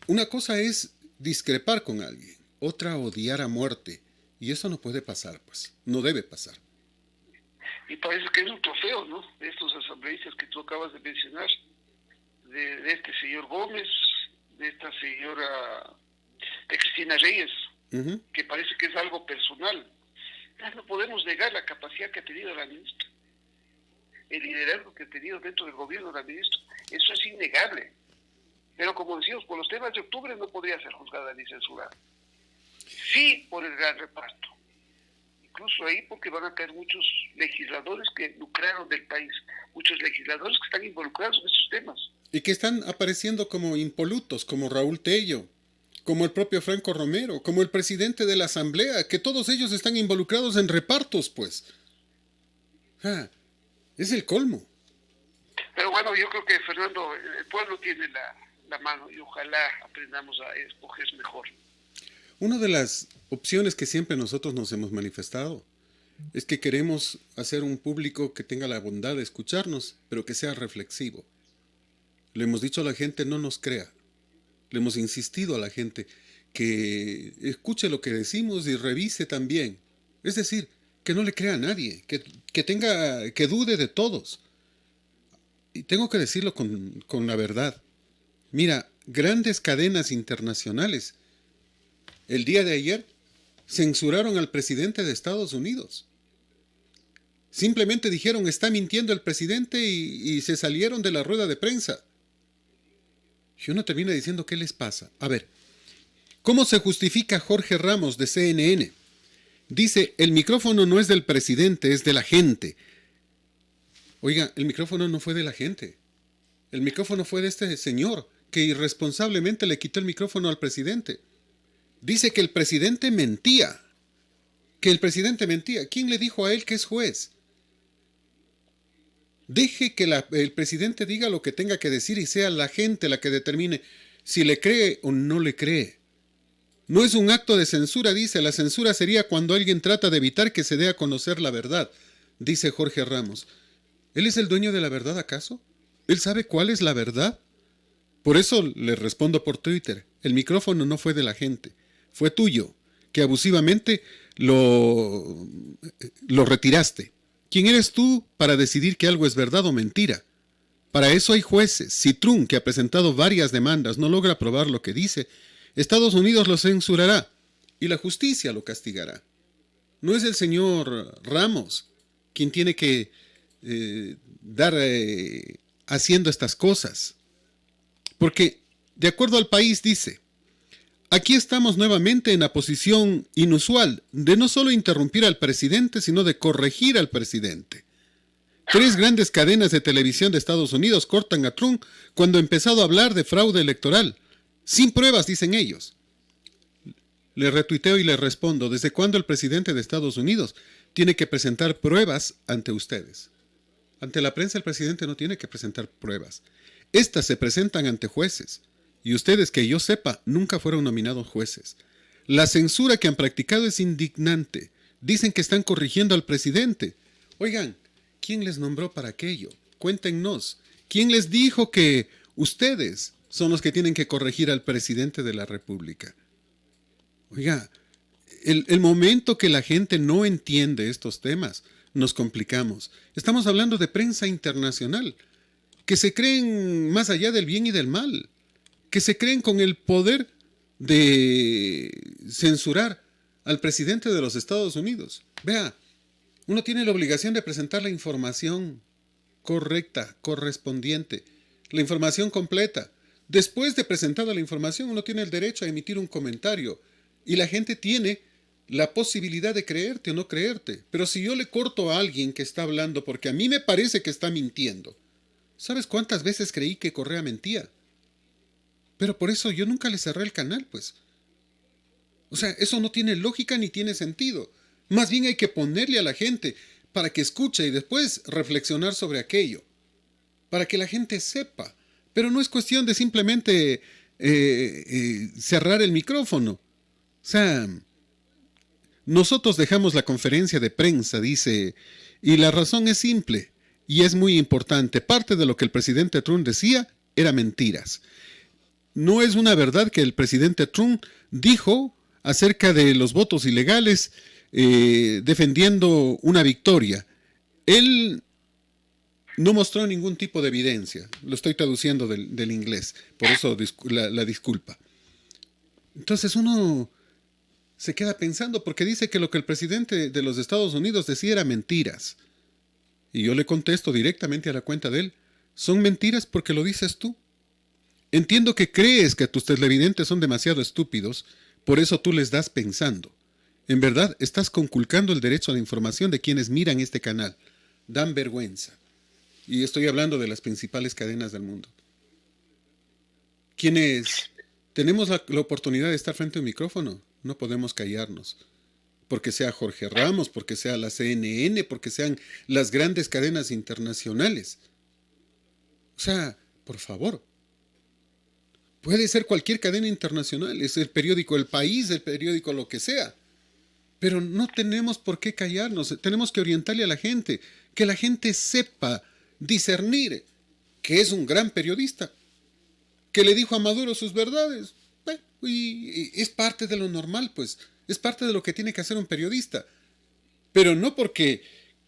una cosa es discrepar con alguien, otra odiar a muerte. Y eso no puede pasar, pues. No debe pasar. Y parece que es un trofeo, ¿no? De estos asambleístas que tú acabas de mencionar. De este señor Gómez, de esta señora, de Cristina Reyes, que parece que es algo personal. No podemos negar la capacidad que ha tenido la ministra, el liderazgo que ha tenido dentro del gobierno de la ministra. Eso es innegable. Pero como decimos, por los temas de octubre no podría ser juzgada ni censurada. Sí, por el gran reparto. Incluso ahí porque van a caer muchos legisladores que lucraron del país, muchos legisladores que están involucrados en estos temas. Y que están apareciendo como impolutos, como Raúl Tello, como el propio Franco Romero, como el presidente de la Asamblea, que todos ellos están involucrados en repartos, pues. Es el colmo. Pero bueno, yo creo que, Fernando, el pueblo tiene la mano y ojalá aprendamos a escoger mejor. Una de las opciones que siempre nosotros nos hemos manifestado es que queremos hacer un público que tenga la bondad de escucharnos, pero que sea reflexivo. Le hemos dicho a la gente, no nos crea. Le hemos insistido a la gente que escuche lo que decimos y revise también. Es decir, que no le crea a nadie, que dude de todos. Y tengo que decirlo con la verdad. Mira, grandes cadenas internacionales el día de ayer censuraron al presidente de Estados Unidos. Simplemente dijeron, está mintiendo el presidente y se salieron de la rueda de prensa. Y uno termina diciendo, ¿qué les pasa? A ver, ¿cómo se justifica Jorge Ramos de CNN? Dice, el micrófono no es del presidente, es de la gente. Oiga, el micrófono no fue de la gente. El micrófono fue de este señor que irresponsablemente le quitó el micrófono al presidente. Dice que el presidente mentía. Que el presidente mentía. ¿Quién le dijo a él que es juez? Deje que el presidente diga lo que tenga que decir y sea la gente la que determine si le cree o no le cree. No es un acto de censura, dice. La censura sería cuando alguien trata de evitar que se dé a conocer la verdad, dice Jorge Ramos. ¿Él es el dueño de la verdad, acaso? ¿Él sabe cuál es la verdad? Por eso le respondo por Twitter. El micrófono no fue de la gente. Fue tuyo, que abusivamente lo retiraste. ¿Quién eres tú para decidir que algo es verdad o mentira? Para eso hay jueces. Si Trump, que ha presentado varias demandas, no logra probar lo que dice, Estados Unidos lo censurará y la justicia lo castigará. No es el señor Ramos quien tiene que dar haciendo estas cosas. Porque, de acuerdo al país, dice, aquí estamos nuevamente en la posición inusual de no solo interrumpir al presidente, sino de corregir al presidente. 3 grandes cadenas de televisión de Estados Unidos cortan a Trump cuando ha empezado a hablar de fraude electoral. Sin pruebas, dicen ellos. Le retuiteo y le respondo, ¿desde cuándo el presidente de Estados Unidos tiene que presentar pruebas ante ustedes? Ante la prensa el presidente no tiene que presentar pruebas. Estas se presentan ante jueces. Y ustedes, que yo sepa, nunca fueron nominados jueces. La censura que han practicado es indignante. Dicen que están corrigiendo al presidente. Oigan, ¿quién les nombró para aquello? Cuéntenos. ¿Quién les dijo que Ustedes son los que tienen que corregir al presidente de la República. Oiga, el momento que la gente no entiende estos temas, nos complicamos. Estamos hablando de prensa internacional, que se creen más allá del bien y del mal, que se creen con el poder de censurar al presidente de los Estados Unidos. Vea, uno tiene la obligación de presentar la información correcta, correspondiente, la información completa. Después de presentada la información, uno tiene el derecho a emitir un comentario y la gente tiene la posibilidad de creerte o no creerte. Pero si yo le corto a alguien que está hablando porque a mí me parece que está mintiendo, ¿sabes cuántas veces creí que Correa mentía? Pero por eso yo nunca le cerré el canal, pues. O sea, eso no tiene lógica ni tiene sentido. Más bien hay que ponerle a la gente para que escuche y después reflexionar sobre aquello. Para que la gente sepa. Pero no es cuestión de simplemente cerrar el micrófono. O sea, nosotros dejamos la conferencia de prensa, dice, y la razón es simple y es muy importante. Parte de lo que el presidente Trump decía era mentiras. No es una verdad que el presidente Trump dijo acerca de los votos ilegales defendiendo una victoria. Él no mostró ningún tipo de evidencia. Lo estoy traduciendo del inglés, por eso la disculpa. Entonces uno se queda pensando porque dice que lo que el presidente de los Estados Unidos decía era mentiras. Y yo le contesto directamente a la cuenta de él, son mentiras porque lo dices tú. Entiendo que crees que tus televidentes son demasiado estúpidos, por eso tú les das pensando. En verdad, estás conculcando el derecho a la información de quienes miran este canal. Dan vergüenza. Y estoy hablando de las principales cadenas del mundo. Quienes tenemos la oportunidad de estar frente a un micrófono, no podemos callarnos. Porque sea Jorge Ramos, porque sea la CNN, porque sean las grandes cadenas internacionales. O sea, por favor. Puede ser cualquier cadena internacional, es el periódico El País, el periódico lo que sea. Pero no tenemos por qué callarnos, tenemos que orientarle a la gente, que la gente sepa discernir que es un gran periodista, que le dijo a Maduro sus verdades. Y es parte de lo normal, pues, es parte de lo que tiene que hacer un periodista. Pero no porque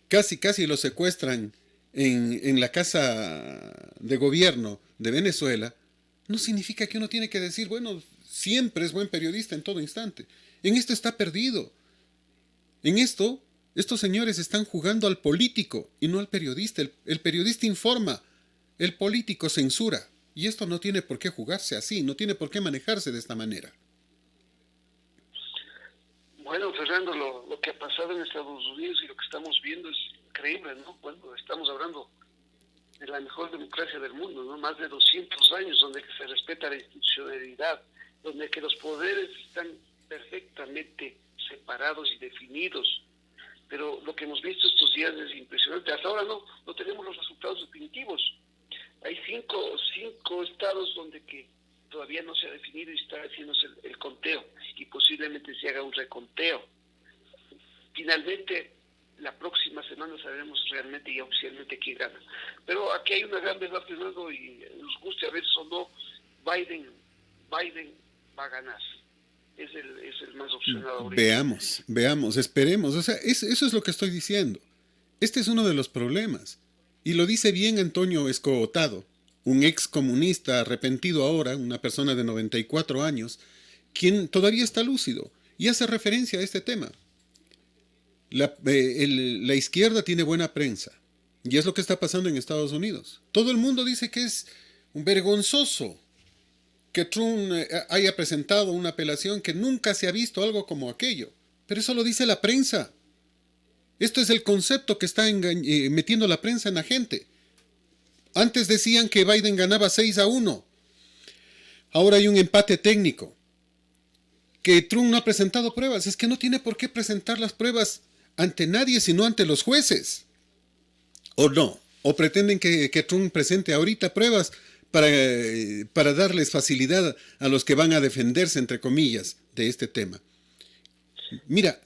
casi lo secuestran en la casa de gobierno de Venezuela, no significa que uno tiene que decir, bueno, siempre es buen periodista en todo instante. En esto está perdido. En esto, estos señores están jugando al político y no al periodista. El periodista informa, el político censura. Y esto no tiene por qué jugarse así, no tiene por qué manejarse de esta manera. Bueno, Fernando, lo que ha pasado en Estados Unidos y lo que estamos viendo es increíble, ¿no? Bueno, estamos hablando de la mejor democracia del mundo, ¿no? Más de 200 años donde se respeta la institucionalidad, donde que los poderes están perfectamente separados y definidos. Pero lo que hemos visto estos días es impresionante. Hasta ahora no tenemos los resultados definitivos. Hay cinco estados donde que todavía no se ha definido y está haciéndose el conteo y posiblemente se haga un reconteo. Finalmente, la próxima semana sabremos realmente y oficialmente quién gana. Pero aquí hay una gran verdad, Fernando, y nos guste a veces o no, Biden va a ganar. Es el más opcionado ahorita. Veamos, esperemos. O sea, eso es lo que estoy diciendo. Este es uno de los problemas. Y lo dice bien Antonio Escohotado, un ex comunista arrepentido ahora, una persona de 94 años, quien todavía está lúcido y hace referencia a este tema. La izquierda tiene buena prensa y es lo que está pasando en Estados Unidos. Todo el mundo dice que es un vergonzoso que Trump haya presentado una apelación, que nunca se ha visto algo como aquello. Pero eso lo dice la prensa. Esto es el concepto que está metiendo la prensa en la gente. Antes decían que Biden ganaba 6-1. Ahora hay un empate técnico. Que Trump no ha presentado pruebas. Es que no tiene por qué presentar las pruebas ante nadie, sino ante los jueces. ¿O no? ¿O pretenden que Trump presente ahorita pruebas para darles facilidad a los que van a defenderse, entre comillas, de este tema? Mira,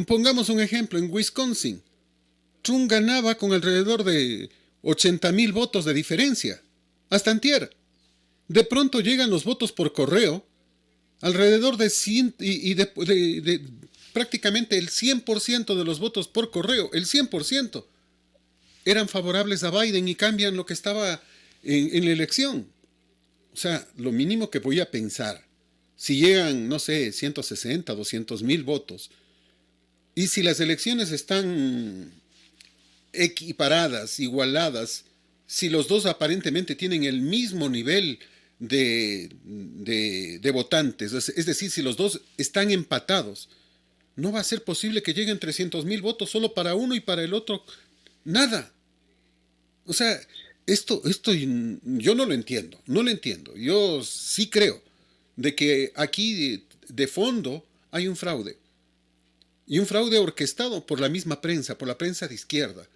pongamos un ejemplo. En Wisconsin, Trump ganaba con alrededor de 80,000 votos de diferencia. hasta antier. De pronto llegan los votos por correo, alrededor de 100, de prácticamente el 100% de los votos por correo, el 100%, eran favorables a Biden y cambian lo que estaba en la elección. O sea, lo mínimo que voy a pensar, si llegan, no sé, 160, 200,000 votos, y si las elecciones están equiparadas, igualadas, si los dos aparentemente tienen el mismo nivel de votantes, es decir, si los dos están empatados, no va a ser posible que lleguen 300,000 votos solo para uno y para el otro nada. O sea, esto yo no lo entiendo, no lo entiendo. Yo sí creo de que aquí de fondo hay un fraude. Y un fraude orquestado por la misma prensa, por la prensa de izquierda.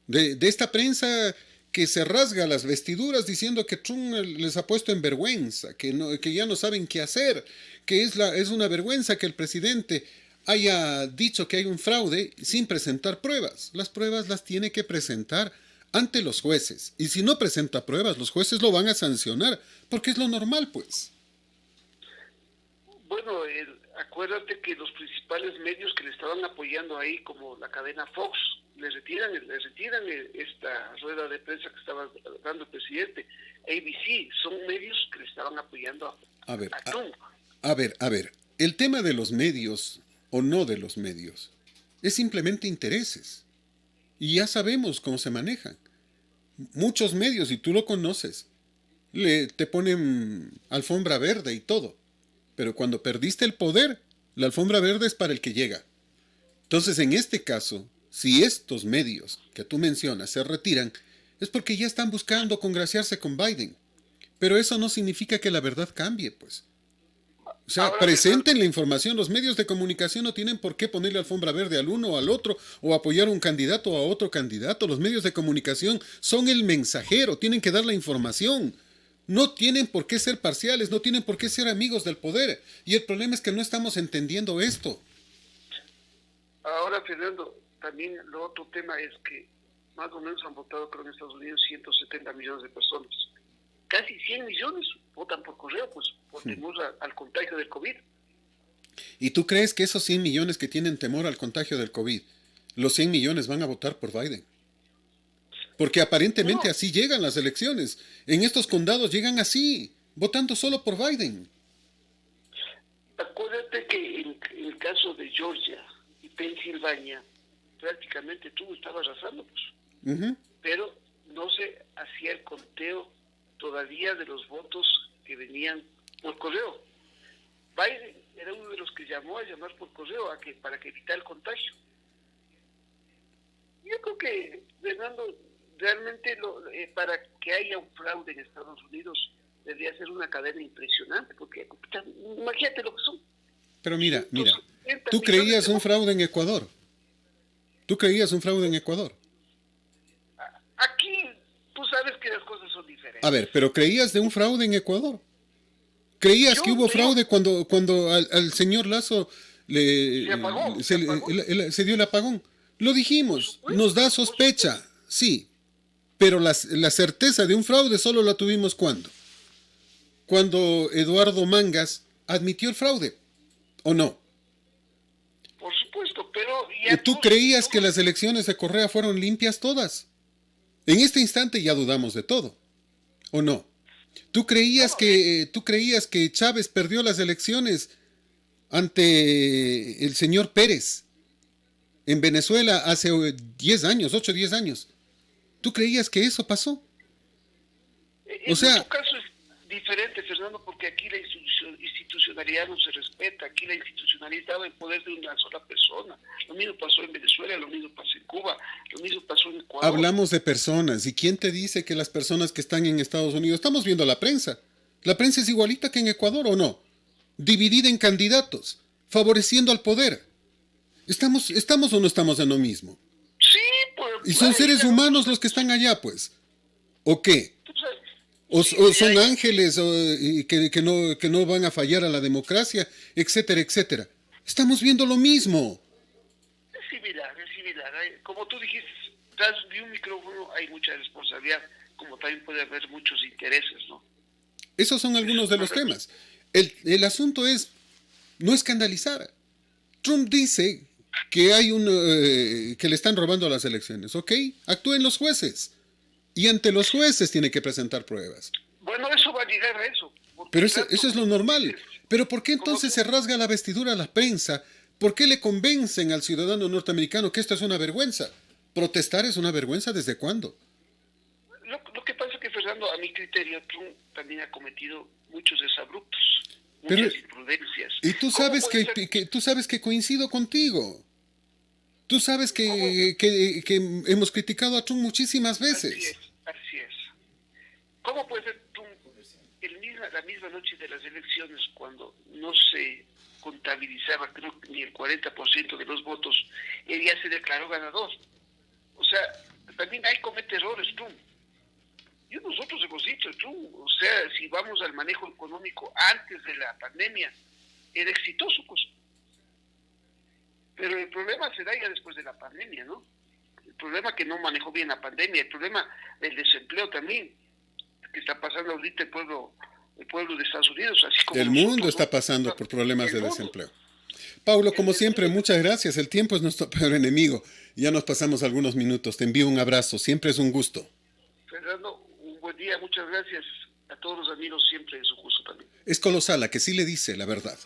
De esta prensa que se rasga las vestiduras diciendo que Trump les ha puesto en vergüenza, que ya no saben qué hacer, que es una vergüenza que el presidente haya dicho que hay un fraude sin presentar pruebas. Las pruebas las tiene que presentar ante los jueces. Y si no presenta pruebas, los jueces lo van a sancionar, porque es lo normal, pues. Bueno, acuérdate que los principales medios que le estaban apoyando ahí, como la cadena Fox, le retiran esta rueda de prensa que estaba dando el presidente. ABC, son medios que le estaban apoyando A ver, a Trump. a ver, el tema de los medios o no de los medios es simplemente intereses. Y ya sabemos cómo se manejan. Muchos medios, y tú lo conoces, te ponen alfombra verde y todo. Pero cuando perdiste el poder, la alfombra verde es para el que llega. Entonces, en este caso, si estos medios que tú mencionas se retiran, es porque ya están buscando congraciarse con Biden. Pero eso no significa que la verdad cambie, pues. O sea, Ahora, presenten la información. Los medios de comunicación no tienen por qué ponerle alfombra verde al uno o al otro o apoyar a un candidato o a otro candidato. Los medios de comunicación son el mensajero, tienen que dar la información. No tienen por qué ser parciales, no tienen por qué ser amigos del poder. Y el problema es que no estamos entendiendo esto. ahora, Fernando, también lo otro tema es que más o menos han votado, creo, en Estados Unidos 170 millones de personas. Casi 100 millones votan por correo, pues, por temor al contagio del COVID. ¿Y tú crees que esos 100 millones que tienen temor al contagio del COVID, los 100 millones van a votar por Biden? Porque aparentemente No, así llegan las elecciones. En estos condados llegan así, votando solo por Biden. acuérdate que en el caso de Georgia y Pensilvania, prácticamente tú estabas arrasando, pues. Uh-huh. Pero no se hacía el conteo todavía de los votos que venían por correo. Biden era uno de los que llamó a llamar por correo para que evitara el contagio. Yo creo que, Fernando, realmente para que haya un fraude en Estados Unidos debería ser una cadena impresionante, porque imagínate lo que son. Pero mira, 170 tú millones creías de un votos. fraude en Ecuador. Tú creías un fraude en Ecuador. Aquí tú sabes que las cosas son diferentes. A ver, pero creías de un fraude en Ecuador. ¿Creías que hubo fraude cuando al señor Lazo Se apagó, se apagó. se dio el apagón? Lo dijimos, Por supuesto, nos da sospecha, sí, pero la certeza de un fraude solo la tuvimos cuando Eduardo Mangas admitió el fraude, ¿o no? Por supuesto, pero ya ¿Tú creías que las elecciones de Correa fueron limpias todas? En este instante ya dudamos de todo, ¿o no? ¿Tú creías que Chávez perdió las elecciones ante el señor Pérez en Venezuela hace 10 años, 8 o 10 años? ¿Tú creías que eso pasó? En nuestro caso es diferente, Fernando, porque aquí la institucionalidad no se respeta, aquí la institucionalidad estaba en poder de una sola persona. Lo mismo pasó en Venezuela, lo mismo pasó en Cuba, lo mismo pasó en Ecuador. Hablamos de personas, ¿y quién te dice que las personas que están en Estados Unidos, estamos viendo la prensa es igualita que en Ecuador o no? Dividida en candidatos, favoreciendo al poder. ¿Estamos o no estamos en lo mismo? Sí, pues... Y son seres humanos los que están allá, pues. ¿O qué? O son ángeles que no van a fallar a la democracia, etcétera, etcétera. Estamos viendo lo mismo. Es similar. Como tú dijiste, tras de un micrófono hay mucha responsabilidad. como también puede haber muchos intereses, ¿no? Esos son algunos de los temas. El asunto es no escandalizar. Trump dice que hay que le están robando las elecciones. ¿Ok? Actúen los jueces. Y ante los jueces tiene que presentar pruebas. Bueno, eso va a llegar a eso. Pero eso es lo normal. Pero ¿por qué entonces se rasga la vestidura a la prensa? ¿Por qué le convencen al ciudadano norteamericano que esto es una vergüenza? ¿Protestar es una vergüenza desde cuándo? Lo que pasa es que, Fernando, a mi criterio, Trump también ha cometido muchos desabruptos, Pero, muchas imprudencias. y tú sabes tú sabes que coincido contigo. Tú sabes que hemos criticado a Trump muchísimas Así veces. es, así es. ¿Cómo puede ser Trump la misma noche de las elecciones, cuando no se contabilizaba, creo, ni el 40% de los votos, él ya se declaró ganador? O sea, también ahí comete errores Trump. Nosotros hemos dicho, Trump, o sea, si vamos al manejo económico antes de la pandemia, era exitoso, pues. Pero el problema se da ya después de la pandemia, ¿no? El problema que no manejó bien la pandemia, el problema del desempleo también, que está pasando ahorita el pueblo de Estados Unidos, así como El nosotros, mundo está ¿no? pasando por problemas El de mundo. desempleo. Paulo, como siempre, muchas gracias. El tiempo es nuestro peor enemigo. Ya nos pasamos algunos minutos. Te envío un abrazo. Siempre es un gusto. Fernando, un buen día. Muchas gracias a todos los amigos. Siempre es un gusto también. Es colosal, a que sí le dice la verdad.